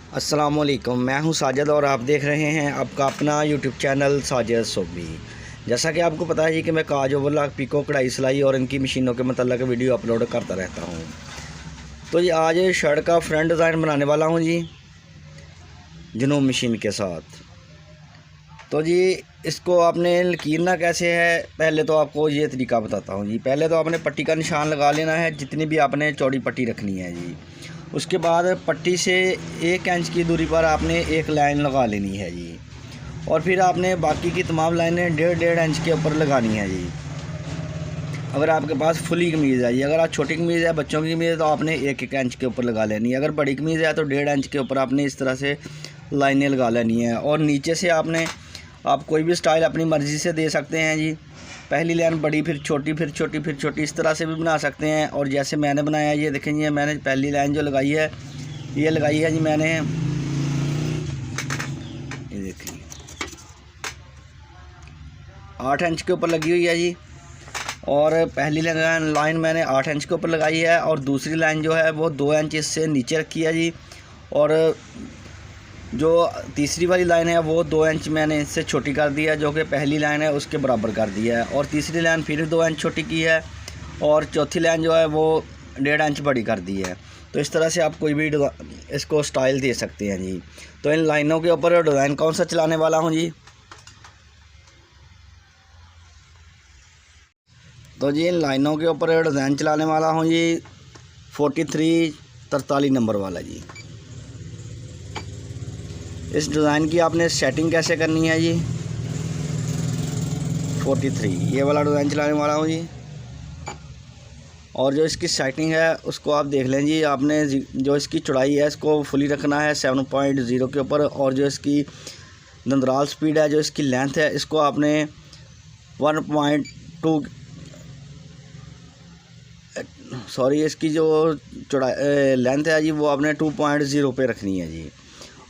अस्सलामुअलैकुम, मैं हूं साजिद और आप देख रहे हैं आपका अपना यूट्यूब चैनल साजिद सोबी। जैसा कि आपको पता है जी कि मैं काज ओवरलॉक, पिको, कढ़ाई, सिलाई और इनकी मशीनों के मतलब वीडियो अपलोड करता रहता हूं। तो जी आज शर्ट का फ्रंट डिज़ाइन बनाने वाला हूं जी जुनून मशीन के साथ। तो जी इसको आपने लकीरना कैसे है, पहले तो आपको ये तरीका बताता हूँ जी। पहले तो आपने पट्टी का निशान लगा लेना है, जितनी भी आपने चौड़ी पट्टी रखनी है जी। उसके बाद पट्टी से 1 इंच की दूरी पर आपने एक लाइन लगा लेनी है जी, और फिर आपने बाकी की तमाम लाइनें 1.5 इंच के ऊपर लगानी है जी। अगर आपके पास फुली कमीज़ है जी, अगर आप छोटी कमीज़ है, बच्चों की कमीज़ है, तो आपने 1-1 इंच के ऊपर लगा लेनी है। अगर बड़ी कमीज़ है तो 1.5 इंच के ऊपर आपने इस तरह से लाइनें लगा लेनी है। और नीचे से आप कोई भी स्टाइल अपनी मर्ज़ी से दे सकते हैं जी। पहली लाइन बड़ी, फिर छोटी, फिर छोटी, फिर छोटी, इस तरह से भी बना सकते हैं। और जैसे मैंने बनाया, ये देखें जी, मैंने पहली लाइन जो लगाई है ये लगाई है जी मैंने, ये देखिए 8 इंच के ऊपर लगी हुई है जी। और पहली लाइन मैंने 8 इंच के ऊपर लगाई है, और दूसरी लाइन जो है वो 2 इंच इससे नीचे रखी है जी। और जो तीसरी वाली लाइन है वो 2 इंच मैंने इससे छोटी कर दी है, जो कि पहली लाइन है उसके बराबर कर दी है। और तीसरी लाइन फिर 2 इंच छोटी की है, और चौथी लाइन जो है वो 1.5 इंच बड़ी कर दी है। तो इस तरह से आप कोई भी इसको स्टाइल दे सकते हैं जी। तो इन लाइनों के ऊपर डिज़ाइन कौन सा चलाने वाला हूँ जी। तो जी इन लाइनों के ऊपर डिज़ाइन चलाने वाला हूँ जी 43-43 नंबर वाला जी। इस डिज़ाइन की आपने सेटिंग कैसे करनी है जी। 43 ये वाला डिज़ाइन चलाने वाला हूँ जी। और जो इसकी सेटिंग है उसको आप देख लें जी। आपने जो इसकी चौड़ाई है इसको फुली रखना है 7.0 के ऊपर, और जो इसकी दंदराल स्पीड है, जो इसकी लेंथ है, इसको आपने 1.2 इसकी जो चौड़ाई लेंथ है जी वो आपने 2.0 पे रखनी है जी।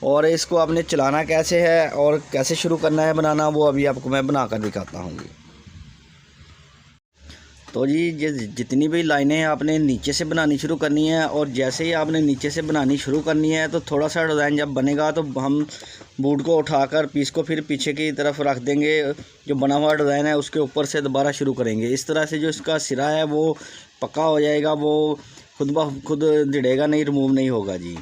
और इसको आपने चलाना कैसे है और कैसे शुरू करना है बनाना, वो अभी आपको मैं बनाकर दिखाता हूँ जी। तो जी ये जितनी भी लाइनें आपने नीचे से बनानी शुरू करनी है, और जैसे ही आपने नीचे से बनानी शुरू करनी है तो थोड़ा सा डिज़ाइन जब बनेगा तो हम बूट को उठाकर पीस को फिर पीछे की तरफ रख देंगे। जो बना हुआ डिज़ाइन है उसके ऊपर से दोबारा शुरू करेंगे। इस तरह से जो इसका सिरा है वो पक्का हो जाएगा, वो खुद ब खुद जिड़ेगा नहीं, रिमूव नहीं होगा जी।